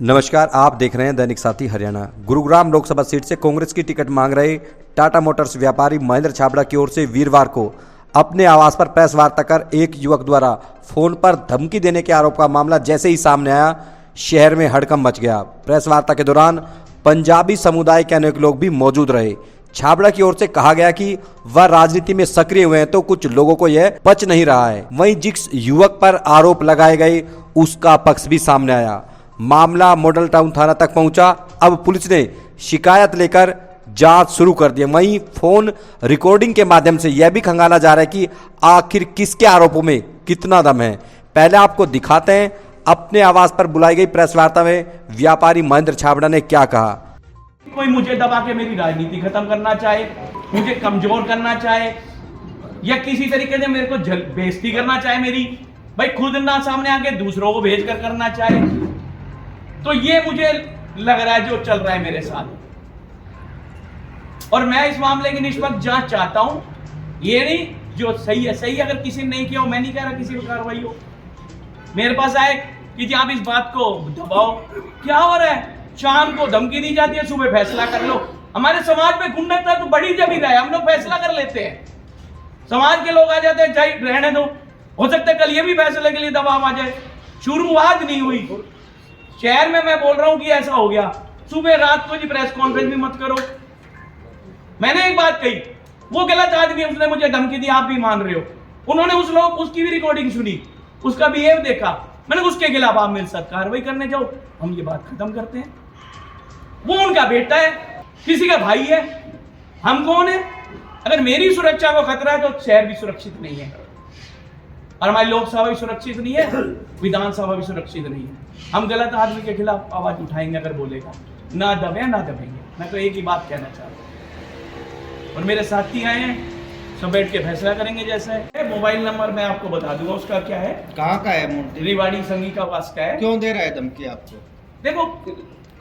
नमस्कार, आप देख रहे हैं दैनिक साथी हरियाणा। गुरुग्राम लोकसभा सीट से कांग्रेस की टिकट मांग रहे टाटा मोटर्स व्यापारी महेंद्र छाबड़ा की ओर से वीरवार को अपने आवास पर प्रेस वार्ता कर एक युवक द्वारा फोन पर धमकी देने के आरोप का मामला जैसे ही सामने आया, शहर में हड़कंप मच गया। प्रेस वार्ता के दौरान पंजाबी समुदाय के अनेक लोग भी मौजूद रहे। छाबड़ा की ओर से कहा गया कि वह राजनीति में सक्रिय हुए हैं तो कुछ लोगों को यह पच नहीं रहा है। वहीं जिस युवक पर आरोप लगाए गए उसका पक्ष भी सामने आया। मामला मॉडल टाउन थाना तक पहुंचा। अब पुलिस ने शिकायत लेकर जांच शुरू कर दी। वहीं फोन रिकॉर्डिंग के माध्यम से यह भी खंगाला जा रहा है कि आखिर किसके आरोपों में कितना दम है। पहले आपको दिखाते हैं अपने आवास पर बुलाई गई प्रेस वार्ता में व्यापारी महेंद्र छाबड़ा ने क्या कहा। कोई मुझे दबा के मेरी राजनीति खत्म करना चाहे, मुझे कमजोर करना चाहे या किसी तरीके से मेरे को बेइज्जती करना चाहे मेरी, भाई खुद ना सामने आके दूसरों को भेज कर करना चाहे, तो ये मुझे लग रहा है जो चल रहा है मेरे साथ। और मैं इस मामले की निष्पक्ष जांच चाहता हूं। ये नहीं जो सही है सही, अगर किसी ने नहीं किया हो, मैं नहीं कह रहा किसी पर कार्रवाई हो। मेरे पास आए कि जी आप इस बात को दबाओ, क्या हो रहा है, शाम को धमकी दी जाती है, सुबह फैसला कर लो। हमारे समाज में गुंडा तो बड़ी जमी रहा है, हम लोग फैसला कर लेते हैं। समाज के लोग आ जाते हैं, चाहे रहने दो, हो सकता है कल ये भी फैसले के लिए दबाव आ जाए। शुरुआत नहीं हुई, शहर में मैं बोल रहा हूं कि ऐसा हो गया, सुबह रात को जी प्रेस कॉन्फ्रेंस भी मत करो। मैंने एक बात कही, वो गलत आदमी है, उसने मुझे धमकी दी, आप भी मान रहे हो। उन्होंने उसकी भी रिकॉर्डिंग सुनी, उसका बिहेव देखा, मैंने उसके खिलाफ आप मेरे साथ कार्रवाई करने जाओ, हम ये बात खत्म करते हैं। वो उनका बेटा है, किसी का भाई है, हम कौन है? अगर मेरी सुरक्षा को खतरा है तो शहर भी सुरक्षित नहीं है, और हमारी लोकसभा भी सुरक्षित नहीं है, विधानसभा भी सुरक्षित नहीं है। हम गलत आदमी के खिलाफ आवाज उठाएंगे अगर बोलेगा, ना दबे ना दबेंगे। मैं तो एक ही बात कहना चाहता हूँ, और मेरे साथी आए हैं, सब बैठ के फैसला करेंगे। जैसा है मोबाइल नंबर मैं आपको बता दूंगा, उसका क्या है, कहाँ का है मूर्ति, रेवाड़ी संगीकावास का है। क्यों दे रहा है धमकी आपको? देखो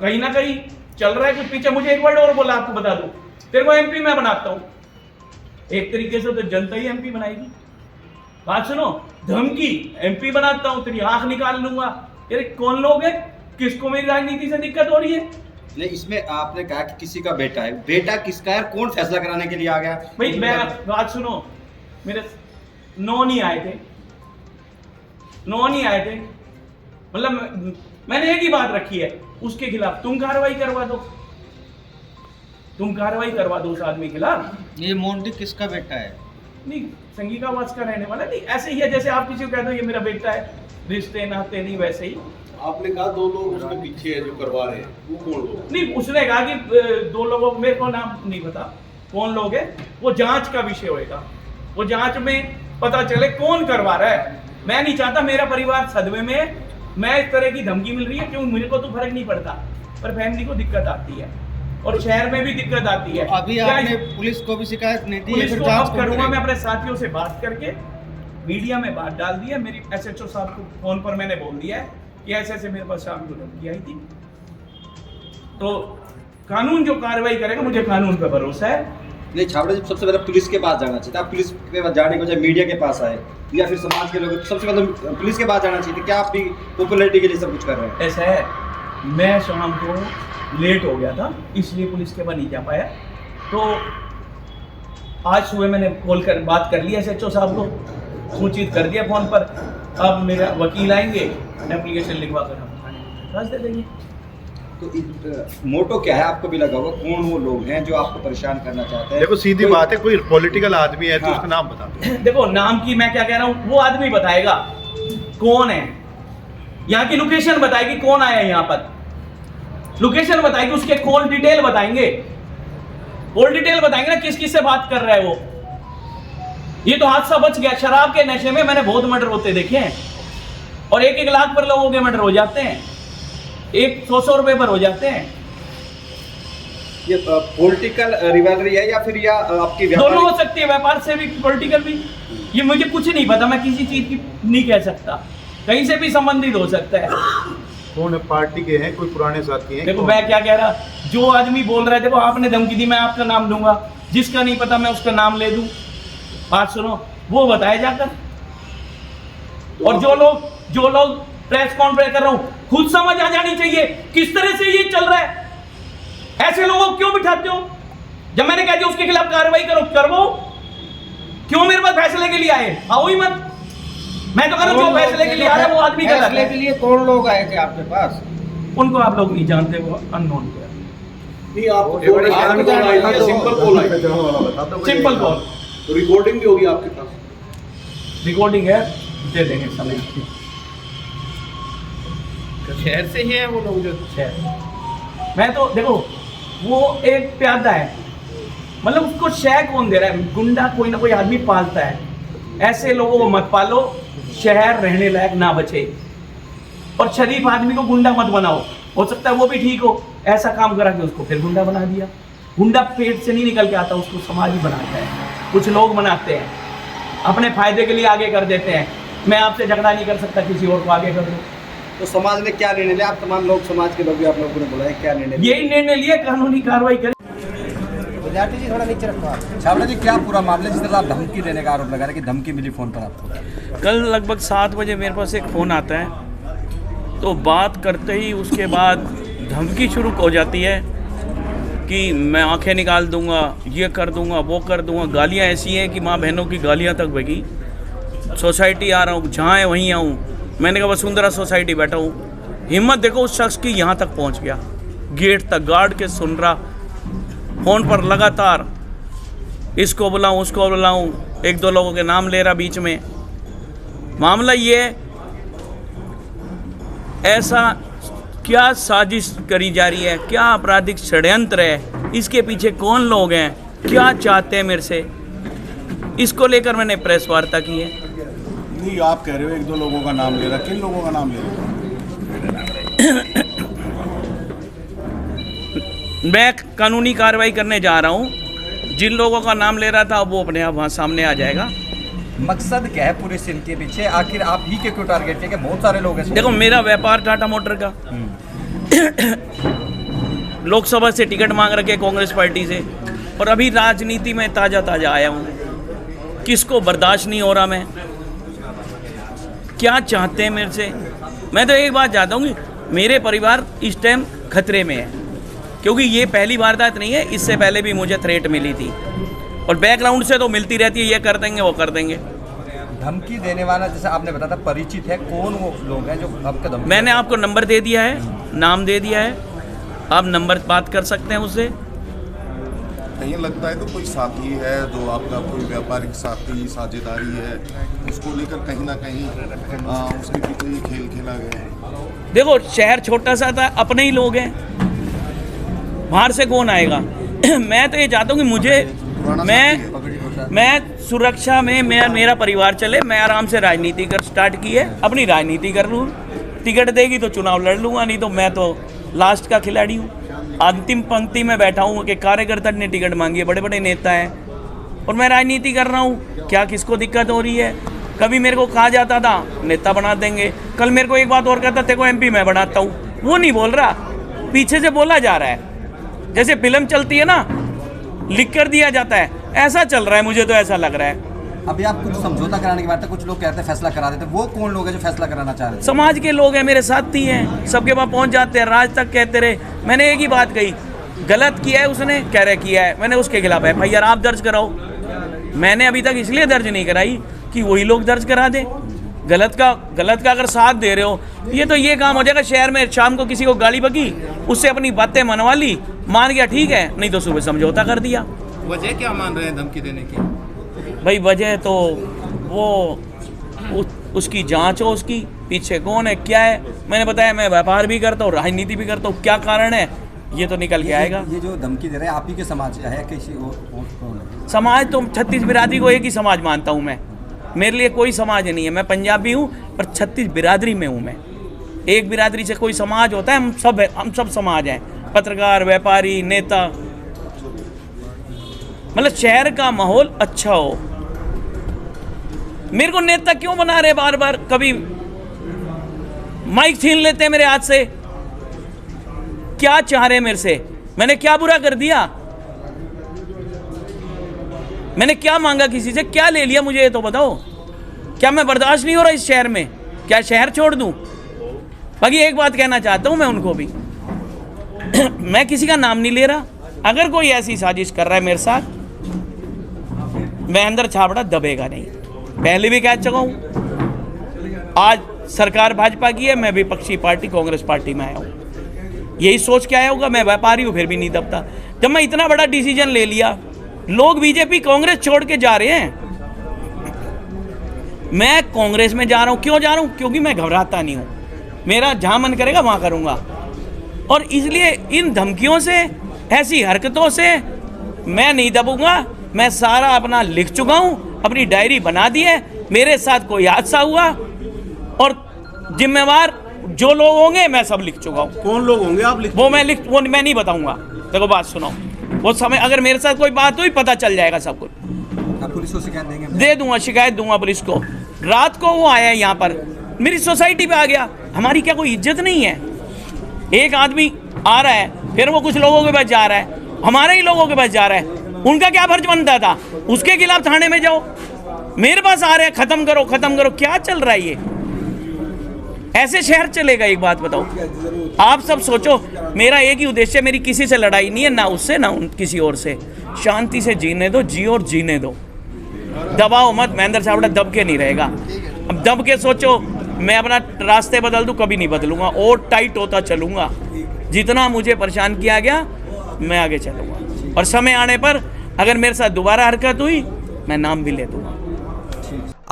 कहीं ना कहीं चल रहा है कुछ पीछे। मुझे एक वर्ड और बोला, आपको बता दूं, तेरे को एमपी मैं बनाता हूं। एक तरीके से तो जनता ही एमपी बनाएगी। बात सुनो, धमकी एमपी बनाता हूं, तेरी आंख निकाल लूंगा। यार कौन लोग है, किसको मेरी राजनीति से दिक्कत हो रही है? नहीं, इसमें आपने कहा कि किसी का बेटा है, बेटा किसका है, कौन फैसला कराने के लिए आ गया? भाई मैं बात सुनो, मेरे 9 नहीं आए थे, 9 नहीं आए थे, मतलब मैंने एक ही बात रखी है, उसके खिलाफ तुम कार्रवाई करवा दो, तुम कार्रवाई करवा दो उस आदमी के खिलाफ। ये मोंटी किसका बेटा है? नहीं, संगीकावास का रहने वाला नहीं, ऐसे ही है जैसे आप किसी को कह दो ये मेरा बेटा है, रिश्ते नाते नहीं, वैसे ही। आपने कहा 2 लोग उसके पीछे है जो करवा रहे हैं, वो कौन लोग? नहीं, उसने कहा कि 2 लोगों, मेरे को नाम नहीं पता कौन लोग है, वो जांच का विषय होएगा, वो जांच में पता चले कौन करवा रहा है। मैं नहीं चाहता मेरा परिवार सदमे में, मैं इस तरह की धमकी मिल रही है, क्यों मेरे को तो फर्क नहीं पड़ता, पर फैमिली को दिक्कत आती है और शहर में भी दिक्कत आती है। अभी आपने पुलिस को भी शिकायत नहीं दी? पुलिस को अब करूंगा मैं, अपने साथियों से बात करके मीडिया में बात डाल दी है। मेरी एसएचओ साहब को फोन पर मैंने बोल दिया है कि ऐसे ऐसे मेरे पास शाम को धमकी आई थी, तो कानून जो कार्रवाई करेगा, मुझे कानून पर भरोसा है। नहीं, छाबड़ा जी सबसे पहले पुलिस के पास जाना चाहिए। आप पुलिस के पास जाने को, चाहे मीडिया के पास आए या फिर समाज के लोग, सबसे पहले पुलिस के पास जाना चाहिए। क्या आप भी पॉपुलैरिटी के लिए सब कुछ कर रहे हैं? ऐसा है, मैं शाम को लेट हो गया था, इसलिए पुलिस के पास नहीं जा पाया। तो आज सुबह मैंने कॉल कर बात कर ली एसएचओ साहब को, सूचित कर दिया फोन पर। अब मेरा वकील आएंगे, एप्लीकेशन लिखवा कर हम थाने दे देंगे। तो मोटो क्या है, आपको भी लगा होगा कौन वो लोग हैं जो आपको परेशान करना चाहते हैं? देखो सीधी बात है, कोई पॉलिटिकल आदमी है तो उसका नाम बता दो। देखो नाम की मैं क्या कह रहा हूँ, वो आदमी बताएगा कौन है, यहाँ की लोकेशन बताएगी कौन आया यहाँ पर, लोकेशन बताएगी, उसके कॉल डिटेल बताएंगे, कॉल डिटेल बताएंगे ना, किस किस से बात कर रहा है वो। ये तो हादसा बच गया, शराब के नशे में मैंने बहुत मर्डर होते देखे हैं, और 1-1 लाख पर लोगों के मर्डर हो जाते हैं, 100-100 रुपए पर हो जाते हैं। ये पॉलिटिकल रिवैलरी है या फिर या आपकी दोनों हो सकती है, व्यापार से भी पॉलिटिकल भी। ये मुझे कुछ नहीं पता, मैं किसी चीज की नहीं कह सकता, कहीं से भी संबंधित हो सकता है। कौन है, पार्टी के हैं, कोई पुराने साथी हैं? देखो मैं क्या कह रहा, जो आदमी बोल रहा है, देखो आपने धमकी दी, मैं आपका नाम दूंगा, जिसका नहीं पता मैं उसका नाम ले दूं। बात सुनो, वो बताए जाकर। और जो लोग प्रेस कॉन्फ्रेंस कर रहा हूं, खुद समझ आ जानी चाहिए किस तरह से ये चल रहा है। ऐसे लोगों को क्यों बिठाते हो? जब मैंने कह दिया उसके खिलाफ कार्रवाई करो, करवो। क्यों मेरे पास फैसले के लिए आए? आओ ही मत। मैं तो कह रहा हूं जो फैसले के लिए आ रहा है वो आदमी गलत फैसले है। के लिए कौन लोग आए थे आपके पास? उनको आप लोग नहीं जानते, वो अननोन है। नहीं आपको सिंपल कॉल आई, सिंपल कॉल, तो रिकॉर्डिंग भी होगी आपके पास? रिकॉर्डिंग है, दे देंगे समय। शहर से ही है वो लोग जो मैं तो देखो वो एक प्यादा है, मतलब उसको शह कौन दे रहा है? गुंडा कोई ना कोई आदमी पालता है। ऐसे लोगों को मत पालो, शहर रहने लायक ना बचे। और शरीफ आदमी को गुंडा मत बनाओ, हो सकता है वो भी ठीक हो, ऐसा काम करा के उसको फिर गुंडा बना दिया। गुंडा पेट से नहीं निकल के आता, उसको समाज ही बनाता है, कुछ लोग बनाते हैं, अपने फायदे के लिए आगे कर देते हैं। मैं आपसे झगड़ा नहीं कर सकता, किसी और को आगे कर दो। तो समाज ने क्या निर्णय लिया? आप तमाम लोग, समाज के लोग भी आप लोगों ने बोला है, क्या निर्णय लिया? यही निर्णय लिए, कानूनी कार्रवाई करें। विद्यार्थी जी थोड़ा नीचे रखो आप। छाबड़ा जी, क्या पूरा मामला जिस तरह आप धमकी देने का आरोप लगा रहे हैं कि धमकी मिली फोन पर आपको? कल लगभग 7 बजे मेरे पास एक फ़ोन आता है, तो बात करते ही उसके बाद धमकी शुरू हो जाती है कि मैं आंखें निकाल दूंगा, ये कर दूंगा, वो कर दूंगा। गालियाँ ऐसी हैं कि माँ बहनों की गालियाँ तक बगी। सोसाइटी आ रहा हूँ, जहाँ है वहीं आऊँ। मैंने कहा वसुंधरा सोसाइटी बैठा हूँ। हिम्मत देखो उस शख्स की, यहाँ तक पहुँच गया, गेट तक गार्ड के सुन रहा, फ़ोन पर लगातार इसको बुलाऊँ उसको बुलाऊँ, 1-2 लोगों के नाम ले रहा बीच में। मामला ये है, ऐसा क्या साजिश करी जा रही है, क्या आपराधिक षड्यंत्र है, इसके पीछे कौन लोग हैं, क्या चाहते हैं मेरे से, इसको लेकर मैंने प्रेस वार्ता की है। नहीं आप कह रहे हो 1-2 लोगों का नाम ले रहा, किन लोगों का नाम ले रहे हो? मैं कानूनी कार्रवाई करने जा रहा हूँ। जिन लोगों का नाम ले रहा था वो अपने आप वहाँ सामने आ जाएगा। मकसद क्या है पूरे सीन के पीछे? आखिर आप ही के क्यों टारगेट किया? बहुत सारे लोग हैं। देखो मेरा व्यापार टाटा मोटर का, लोकसभा से टिकट मांग रखे कांग्रेस पार्टी से, और अभी राजनीति में ताज़ा आया हूँ। किसको बर्दाश्त नहीं हो रहा, मैं क्या चाहते हैं मेरे से? मैं तो एक बात चाहता हूँ कि मेरे परिवार इस टाइम खतरे में है, क्योंकि ये पहली वारदात नहीं है, इससे पहले भी मुझे थ्रेट मिली थी और बैकग्राउंड से तो मिलती रहती है, ये कर देंगे वो कर देंगे। धमकी देने वाला जैसे आपने बताया था परिचित है, कौन वो लोग हैं जो आपका धमकी? मैंने आपको नंबर दे दिया है, नाम दे दिया है, आप नंबर बात कर सकते हैं उससे। कहीं लगता है तो कोई साथी है जो आपका, कोई व्यापारिक साथी, साझेदारी है, उसको लेकर कहीं ना कहीं उसके पीछे ये खेल खेला गया है। देखो शहर छोटा सा था, अपने ही लोग हैं, बाहर से कौन आएगा? मैं तो ये चाहता हूँ कि मैं सुरक्षा में मेरा परिवार चले, मैं आराम से राजनीति कर स्टार्ट की है, अपनी राजनीति कर लूँ। टिकट देगी तो चुनाव लड़ लूँगा, नहीं तो मैं तो लास्ट का खिलाड़ी हूँ, अंतिम पंक्ति में बैठा हूँ कि कार्यकर्ता ने टिकट मांगी है, बड़े बड़े नेता हैं और मैं राजनीति कर रहा हूँ। क्या किसको दिक्कत हो रही है? कभी मेरे को कहा जाता था नेता बना देंगे, कल मेरे को एक बात और कहता, तेरे को MP मैं बनाता हूँ। वो नहीं बोल रहा, पीछे से बोला जा रहा है, जैसे फिल्म चलती है ना, लिख कर दिया जाता है, ऐसा चल रहा है। मुझे तो ऐसा लग रहा है। अभी आप कुछ समझौता कराने की बात है, कुछ लोग कहते हैं फैसला करा देते, वो कौन लोग हैं जो फैसला कराना चाह रहे हैं? समाज के लोग हैं, मेरे साथी हैं, सबके पास पहुंच जाते हैं, राज तक कहते रहे। मैंने एक ही बात कही, गलत किया है उसने, कह रहे किया है, मैंने उसके खिलाफ FIR आप दर्ज कराओ। मैंने अभी तक इसलिए दर्ज नहीं कराई कि वही लोग दर्ज करा दें। गलत का अगर साथ दे रहे हो, ये काम हो जाएगा शहर में। शाम को किसी को गाली बकी, उससे अपनी बातें मनवा ली, मान गया ठीक है, नहीं तो सुबह समझौता कर दिया। वजह क्या मान रहे हैं धमकी देने की? भाई वजह तो वो उसकी जांच हो, उसकी पीछे कौन है क्या है। मैंने बताया मैं व्यापार भी करता हूँ, राजनीति भी करता हूँ, क्या कारण है ये तो निकल के आएगा। ये जो धमकी दे रहे हैं आप ही के समाज का है, किसी और कौन है? समाज तो 36 बिरादरी को एक ही समाज मानता हूँ मैं, मेरे लिए कोई समाज नहीं है। मैं पंजाबी हूँ पर 36 बिरादरी में हूँ मैं। एक बिरादरी से कोई समाज होता है? हम सब समाज हैं, पत्रकार, व्यापारी, नेता। मतलब शहर का माहौल अच्छा हो। मेरे को नेता क्यों बना रहे बार बार? कभी माइक छीन लेते हैं मेरे हाथ से, क्या चाह रहे मेरे से? मैंने क्या बुरा कर दिया? मैंने क्या मांगा किसी से? क्या ले लिया? मुझे ये तो बताओ। क्या मैं बर्दाश्त नहीं हो रहा इस शहर में? क्या शहर छोड़ दूं? बाकी एक बात कहना चाहता हूं मैं उनको भी मैं किसी का नाम नहीं ले रहा, अगर कोई ऐसी साजिश कर रहा है मेरे साथ, महेंद्र छाबड़ा दबेगा नहीं। पहले भी कह चुका हूं, आज सरकार भाजपा की है, मैं विपक्षी पार्टी कांग्रेस पार्टी में आया हूं, यही सोच के आया होगा। मैं व्यापारी हूं फिर भी नहीं दबता। जब मैं इतना बड़ा डिसीजन ले लिया, लोग बीजेपी कांग्रेस छोड़ के जा रहे हैं, मैं कांग्रेस में जा रहा हूं। क्यों जा रहा हूं? क्योंकि मैं घबराता नहीं हूं, मेरा जहां मन करेगा वहां करूंगा। और इसलिए इन धमकियों से, ऐसी हरकतों से मैं नहीं दबूंगा। मैं सारा अपना लिख चुका हूं, अपनी डायरी बना दी है। मेरे साथ कोई हादसा हुआ और जिम्मेवार जो लोग होंगे मैं सब लिख चुका हूं। कौन लोग होंगे आप वो मैं नहीं बताऊंगा। देखो बात सुनो, वो समय अगर मेरे साथ कोई बात हुई पता चल जाएगा सब कुछ। पुलिस को शिकायत देंगे? दे दूंगा, शिकायत दूंगा पुलिस को। रात को वो आया यहाँ पर, मेरी सोसाइटी पे आ गया। हमारी क्या कोई इज्जत नहीं है? एक आदमी आ रहा है, फिर वो कुछ लोगों के पास जा रहा है, हमारे ही लोगों के पास जा रहा है। उनका क्या फर्ज बनता था? उसके खिलाफ थाने में जाओ। मेरे पास आ रहे हैं, खत्म करो खत्म करो। क्या चल रहा है ये? ऐसे शहर चलेगा? एक बात बताओ, आप सब सोचो। मेरा एक ही उद्देश्य है, मेरी किसी से लड़ाई नहीं है, ना उससे ना किसी और से। शांति से जीने दो, जियो और जीने दो। दबाओ मत। महेंद्र छाबड़ा दब के नहीं रहेगा। अब दब के सोचो मैं अपना रास्ते बदल दूं, कभी नहीं बदलूंगा। और टाइट होता चलूंगा। जितना मुझे परेशान किया गया मैं आगे चलूंगा, और समय आने पर अगर मेरे साथ दोबारा हरकत हुई मैं नाम भी ले दूंगा।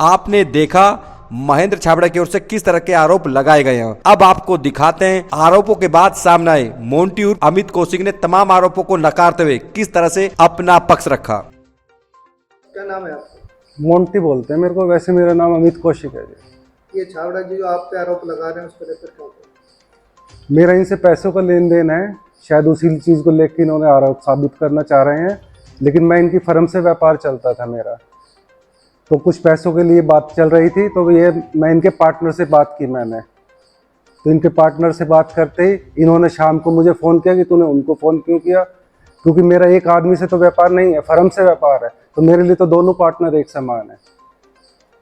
आपने देखा महेंद्र छाबड़ा की ओर से किस तरह के आरोप लगाए गए हैं। अब आपको दिखाते हैं आरोपों के बाद सामने आए मोंटी उर्फ अमित कौशिक ने तमाम आरोपों को नकारते हुए किस तरह से अपना पक्ष रखा। क्या नाम है आपका? मोंटी बोलते हैं मेरे को, वैसे मेरा नाम अमित कौशिक है जी। ये छाबड़ा जी जो आप पे आरोप लगा रहे हैं उस पर लेकर क्या होता है? मेरा इनसे पैसों का लेन देन है, शायद उसी चीज़ को लेकर इन्होंने आरोप साबित करना चाह रहे हैं। लेकिन मैं इनकी फर्म से व्यापार चलता था मेरा, तो कुछ पैसों के लिए बात चल रही थी। तो ये मैं इनके पार्टनर से बात की मैंने, तो इनके पार्टनर से बात करते ही इन्होंने शाम को मुझे फ़ोन किया कि तूने उनको फ़ोन क्यों किया, क्योंकि मेरा एक आदमी से तो व्यापार नहीं है, फर्म से व्यापार है, तो मेरे लिए तो दोनों पार्टनर एक समान है।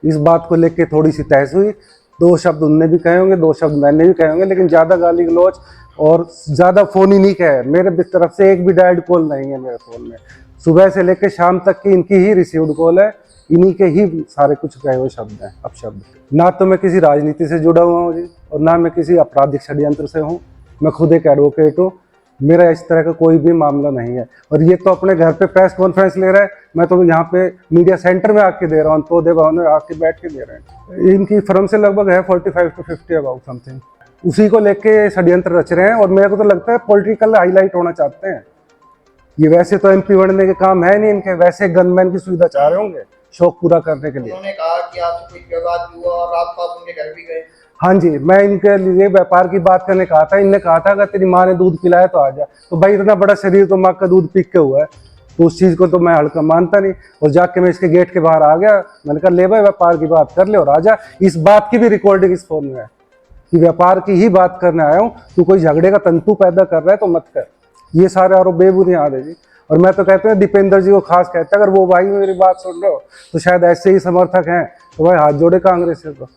इस बात को लेकर थोड़ी सी तहस हुई। 2 शब्द उनने भी कहे होंगे, 2 शब्द मैंने भी कहे होंगे, लेकिन ज़्यादा गाली गलौज और ज़्यादा फ़ोन ही नहीं कहे। मेरे तरफ से एक भी डायल्ड कॉल नहीं है मेरे फ़ोन में। सुबह से लेकर शाम तक की इनकी ही रिसीव्ड कॉल है, इन्हीं के ही सारे कुछ कहे हुए शब्द हैं। अपशब्द। ना तो मैं किसी राजनीति से जुड़ा हुआ हूँ जी, और ना मैं किसी आपराधिक षड्यंत्र से हूँ। मैं खुद एक एडवोकेट हूँ, मेरा इस तरह का कोई भी मामला नहीं है। और ये तो अपने घर पे प्रेस कॉन्फ्रेंस ले रहा है, मैं तो यहाँ पे मीडिया सेंटर में आके दे रहा हूँ, तोदे भवन में आके बैठ के दे रहे हैं। इनकी फर्म से लगभग है 45 to 50 अबाउट समथिंग, उसी को लेके षड्यंत्र रच रहे हैं। और मेरे को तो लगता है पॉलिटिकल हाईलाइट होना चाहते हैं ये। वैसे तो MP बनने के काम है नहीं इनके, वैसे गनमैन की सुविधा चाह रहे होंगे शौक पूरा करने के लिए। उन्होंने कहा कि आपसे कोई विवाद हुआ और आप उनके घर भी गए। हाँ जी, मैं इनके लिए व्यापार की बात करने कहा था। इनने कहा था अगर तेरी माँ ने दूध पिलाया तो आ जा। तो भाई इतना बड़ा शरीर तो माँ का दूध पी के हुआ है, तो उस चीज़ को तो मैं हल्का मानता नहीं। और जाके मैं इसके गेट के बाहर आ गया, मैंने कहा ले भाई व्यापार की बात कर ले और आ जा। इस बात की भी रिकॉर्डिंग इस फोन में है कि व्यापार की ही बात करने आया हूँ, तू कोई झगड़े का तंतु पैदा कर रहा है तो मत कर। ये सारे आरोप बेबुनियाद है जी। और मैं तो कहते हैं दीपेंद्र जी को खास कहता है, अगर वो भाई मेरी बात सुन रहे हो तो शायद ऐसे ही समर्थक हैं, तो भाई हाथ जोड़े कांग्रेस से। तो